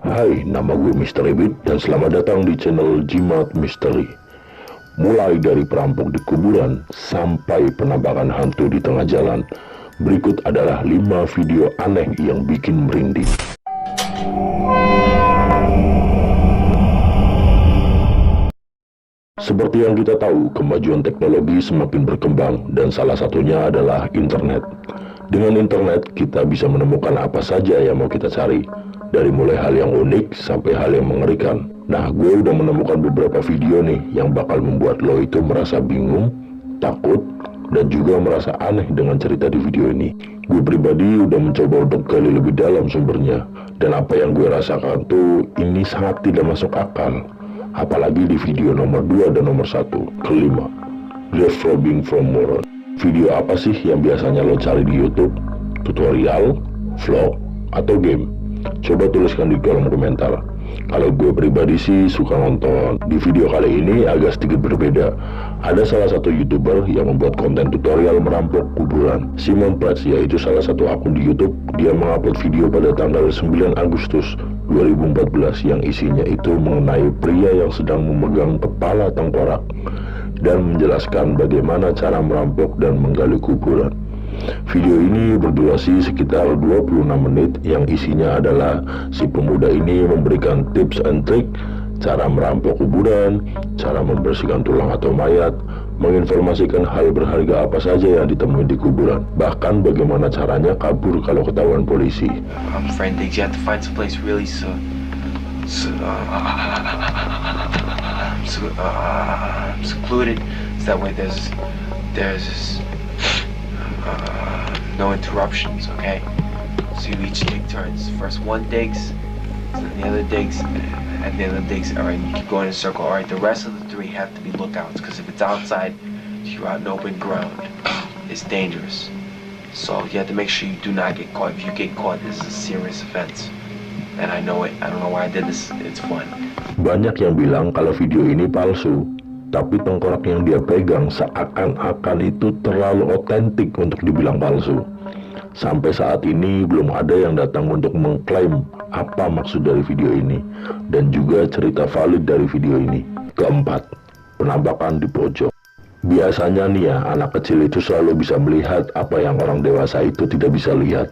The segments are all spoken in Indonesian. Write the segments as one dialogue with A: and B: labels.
A: Hai, nama gue Mr. Ebit dan selamat datang di channel Jimat Misteri. Mulai dari perampok di kuburan sampai penampakan hantu di tengah jalan, berikut adalah 5 video aneh yang bikin merinding. Seperti yang kita tahu, kemajuan teknologi semakin berkembang dan salah satunya adalah internet. Dengan internet, kita bisa menemukan apa saja yang mau kita cari, dari mulai hal yang unik sampai hal yang mengerikan. Nah, gue udah menemukan beberapa video nih yang bakal membuat lo itu merasa bingung, takut, dan juga merasa aneh dengan cerita di video ini. Gue pribadi udah mencoba untuk gali lebih dalam sumbernya, dan apa yang gue rasakan tuh ini sangat tidak masuk akal. Apalagi di video nomor 2 dan nomor 1. Kelima, Grave Robbing from Moron. Video apa sih yang biasanya lo cari di YouTube? Tutorial, vlog, atau game? Coba tuliskan di kolom komentar. Kalau gue pribadi sih suka nonton. Di video kali ini agak sedikit berbeda. Ada salah satu YouTuber yang membuat konten tutorial merampok kuburan. Simon Prats, yaitu salah satu akun di YouTube. Dia mengupload video pada tanggal 9 Agustus 2014 yang isinya itu mengenai pria yang sedang memegang kepala tengkorak dan menjelaskan bagaimana cara merampok dan menggali kuburan. Video ini berdurasi sekitar 26 menit yang isinya adalah si pemuda ini memberikan tips and trick cara merampok kuburan, cara membersihkan tulang atau mayat, menginformasikan hal berharga apa saja yang ditemui di kuburan, bahkan bagaimana caranya kabur kalau ketahuan polisi.
B: I'm afraid you have to find some place really secluded, so that way there's no interruptions. Okay, so you each take turns. First one digs, then the other digs, and the other digs. All right, you keep going in a circle. All right, the rest of the 3 have to be lookouts, because if it's outside, you're out in open ground. It's dangerous. So you have to make sure you do not get caught. If you get caught, this is a serious offense. And I know it. I don't know why I did this. It's fun.
A: Banyak yang bilang kalau video ini palsu, tapi tengkorak yang dia pegang seakan-akan itu terlalu otentik untuk dibilang palsu. Sampai saat ini belum ada yang datang untuk mengklaim apa maksud dari video ini dan juga cerita valid dari video ini. Keempat, penampakan di pojok. Biasanya nih ya, anak kecil itu selalu bisa melihat apa yang orang dewasa itu tidak bisa lihat.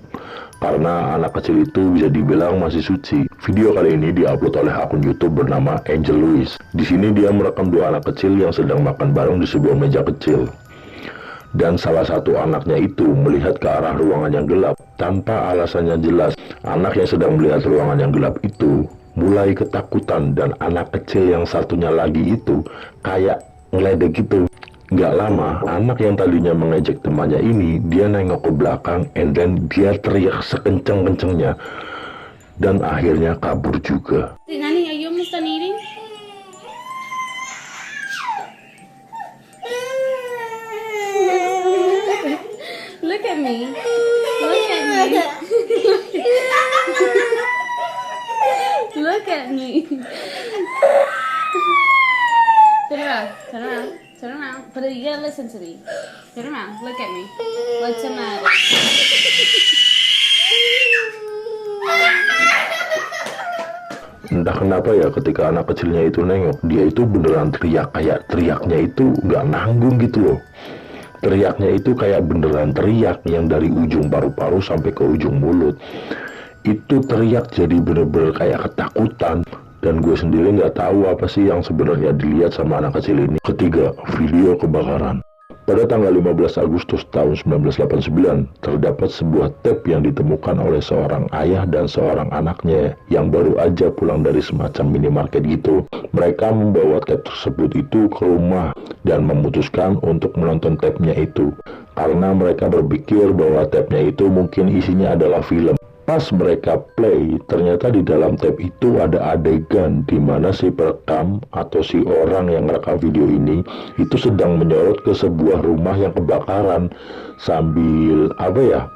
A: Karena anak kecil itu bisa dibilang masih suci. Video kali ini diupload oleh akun YouTube bernama Angel Louis. Di sini dia merekam 2 anak kecil yang sedang makan bareng di sebuah meja kecil. Dan salah satu anaknya itu melihat ke arah ruangan yang gelap tanpa alasannya jelas. Anak yang sedang melihat ruangan yang gelap itu mulai ketakutan dan anak kecil yang satunya lagi itu kayak ngeledek gitu. Gak lama, anak yang tadinya mengejek temannya ini, dia nengok ke belakang, and then dia teriak sekencang-kencangnya, dan akhirnya kabur juga.
C: Nani, are you almost done eating? Look at me. Look at me. Look at me. Turn around. Turn around. Turn around. But you gotta listen to me. Turn around. Look at me. What's the matter?
A: Entah kenapa ya, ketika anak kecilnya itu nengok, dia itu beneran teriak, kayak teriaknya itu gak nanggung gitu loh. Teriaknya itu kayak beneran teriak yang dari ujung paru-paru sampai ke ujung mulut. Itu teriak jadi bener-bener kayak ketakutan. Dan gue sendiri nggak tahu apa sih yang sebenarnya dilihat sama anak kecil ini. Ketiga, video kebakaran. Pada tanggal 15 Agustus tahun 1989, terdapat sebuah tape yang ditemukan oleh seorang ayah dan seorang anaknya yang baru aja pulang dari semacam minimarket gitu. Mereka membawa tape tersebut itu ke rumah dan memutuskan untuk menonton tape-nya itu. Karena mereka berpikir bahwa tape-nya itu mungkin isinya adalah film. Pas mereka play, ternyata di dalam tape itu ada adegan di mana si perekam atau si orang yang merekam video ini itu sedang menyorot ke sebuah rumah yang kebakaran sambil apa ya,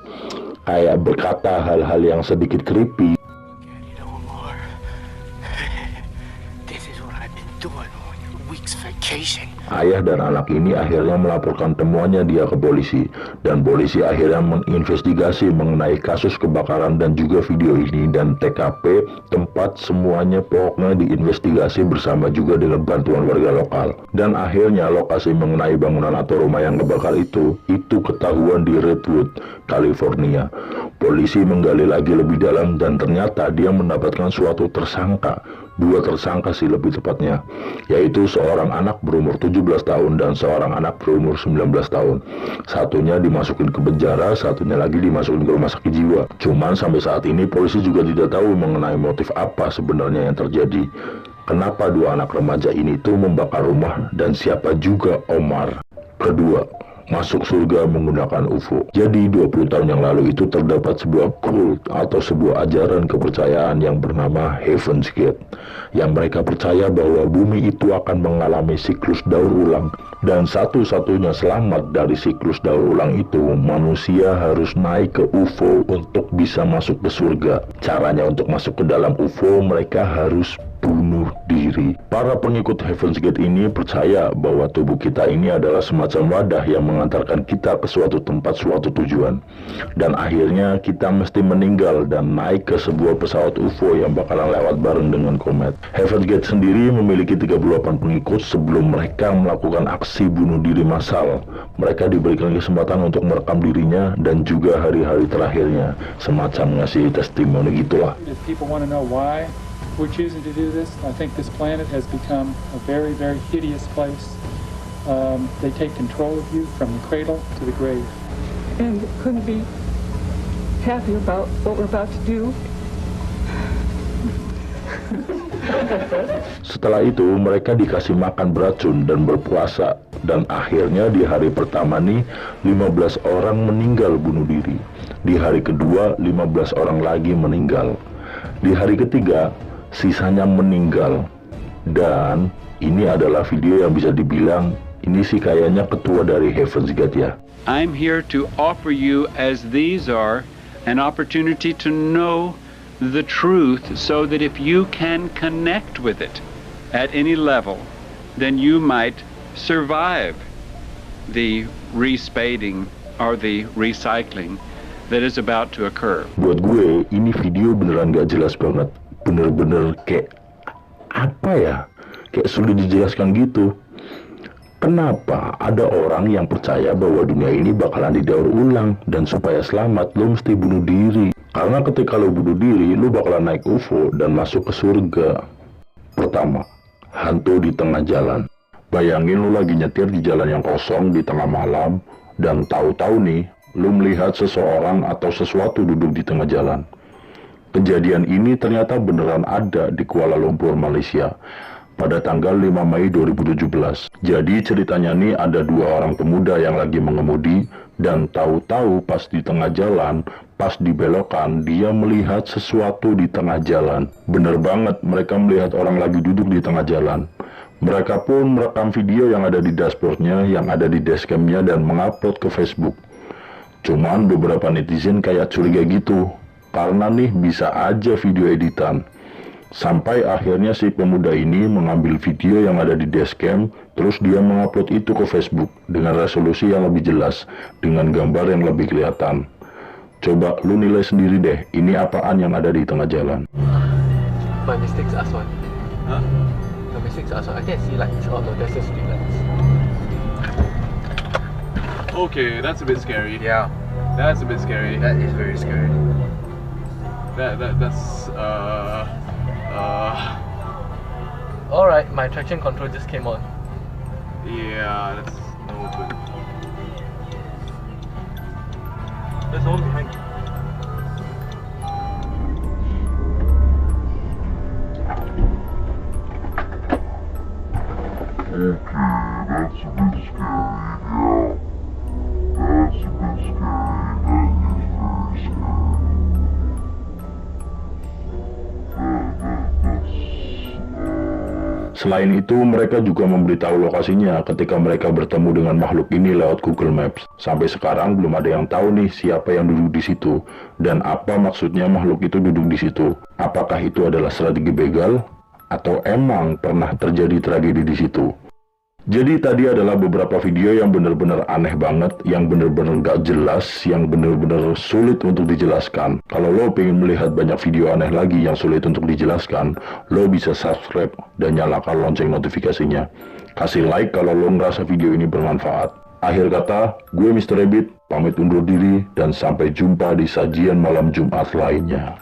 A: kayak berkata hal-hal yang sedikit creepy.
D: week's vacation.
A: Ayah dan anak ini akhirnya melaporkan temuannya dia ke polisi, dan polisi akhirnya menginvestigasi mengenai kasus kebakaran dan juga video ini, dan TKP tempat semuanya pokoknya diinvestigasi bersama juga dengan bantuan warga lokal. Dan akhirnya lokasi mengenai bangunan atau rumah yang kebakar itu ketahuan di Redwood, California. Polisi menggali lagi lebih dalam dan ternyata dia mendapatkan suatu tersangka, 2 tersangka sih lebih tepatnya, yaitu seorang anak berumur 17 tahun dan seorang anak berumur 19 tahun. Satunya dimasukin ke penjara, satunya lagi dimasukin ke rumah sakit jiwa. Cuman sampai saat ini polisi juga tidak tahu mengenai motif apa sebenarnya yang terjadi. Kenapa 2 anak remaja ini tuh membakar rumah dan siapa juga Omar. Kedua, masuk surga menggunakan UFO. Jadi 20 tahun yang lalu itu terdapat sebuah kult atau sebuah ajaran kepercayaan yang bernama Heaven's Gate, yang mereka percaya bahwa bumi itu akan mengalami siklus daur ulang, dan satu-satunya selamat dari siklus daur ulang itu manusia harus naik ke UFO untuk bisa masuk ke surga. Caranya untuk masuk ke dalam UFO mereka harus bunuh diri. Para pengikut Heaven's Gate ini percaya bahwa tubuh kita ini adalah semacam wadah yang mengantarkan kita ke suatu tempat, suatu tujuan. Dan akhirnya kita mesti meninggal dan naik ke sebuah pesawat UFO yang bakalan lewat bareng dengan komet. Heaven's Gate sendiri memiliki 38 pengikut. Sebelum mereka melakukan aksi bunuh diri massal, mereka diberikan kesempatan untuk merekam dirinya dan juga hari-hari terakhirnya, semacam ngasih testimoni gitulah.
E: If people want to know why we're choosing to do this, I think this planet has become a very, very hideous place. They take control of you from the cradle to the grave.
F: And couldn't be happy about what we're about to do.
A: Setelah itu mereka dikasih makan beracun dan berpuasa, dan akhirnya di hari pertama nih 15 orang meninggal bunuh diri. Di hari kedua 15 orang lagi meninggal. Di hari ketiga sisanya meninggal. Dan ini adalah video yang bisa dibilang ini sih kayaknya ketua dari Heaven's Gate ya.
G: I'm here to offer you, as these are, an opportunity to know the truth so that if you can connect with it at any level, then you might survive the respading or the recycling that is about to occur.
A: Buat gue, ini video beneran gak jelas banget. Bener-bener kayak apa ya? Kayak sulit dijelaskan gitu. Kenapa ada orang yang percaya bahwa dunia ini bakalan didaur ulang dan supaya selamat lo mesti bunuh diri? Karena ketika lo bunuh diri, lo bakalan naik UFO dan masuk ke surga. Pertama, hantu di tengah jalan. Bayangin lo lagi nyetir di jalan yang kosong di tengah malam, dan tahu-tahu nih, lo melihat seseorang atau sesuatu duduk di tengah jalan. Kejadian ini ternyata beneran ada di Kuala Lumpur, Malaysia, pada tanggal 5 Mei 2017. Jadi ceritanya nih ada 2 orang pemuda yang lagi mengemudi, dan tahu-tahu pas di tengah jalan, pas di belokan, dia melihat sesuatu di tengah jalan. Bener banget, mereka melihat orang lagi duduk di tengah jalan. Mereka pun merekam video yang ada di dashboardnya, yang ada di dashcamnya, dan mengupload ke Facebook. Cuman beberapa netizen kayak curiga gitu, karena nih bisa aja video editan. Sampai akhirnya si pemuda ini mengambil video yang ada di dashcam, terus dia mengupload itu ke Facebook dengan resolusi yang lebih jelas, dengan gambar yang lebih kelihatan. Coba lu nilai sendiri deh, ini apaan yang ada di tengah jalan.
H: My mistakes are what? Huh? My mistakes are what? I can see lights. Oh no, that's just street lights.
I: Okay, that's a bit scary.
H: Yeah.
I: That's a bit scary.
H: That is very scary.
I: That's
H: Alright, my traction control just came on.
I: yeah, that's no good.
H: There's no one behind.
A: Selain itu, mereka juga memberitahu lokasinya ketika mereka bertemu dengan makhluk ini lewat Google Maps. Sampai sekarang belum ada yang tahu nih siapa yang duduk di situ dan apa maksudnya makhluk itu duduk di situ. Apakah itu adalah strategi begal atau emang pernah terjadi tragedi di situ. Jadi tadi adalah beberapa video yang benar-benar aneh banget, yang benar-benar gak jelas, yang benar-benar sulit untuk dijelaskan. Kalau lo pengen melihat banyak video aneh lagi yang sulit untuk dijelaskan, lo bisa subscribe dan nyalakan lonceng notifikasinya. Kasih like kalau lo ngerasa video ini bermanfaat. Akhir kata, gue Mr. Rabbit, pamit undur diri dan sampai jumpa di sajian malam Jumat lainnya.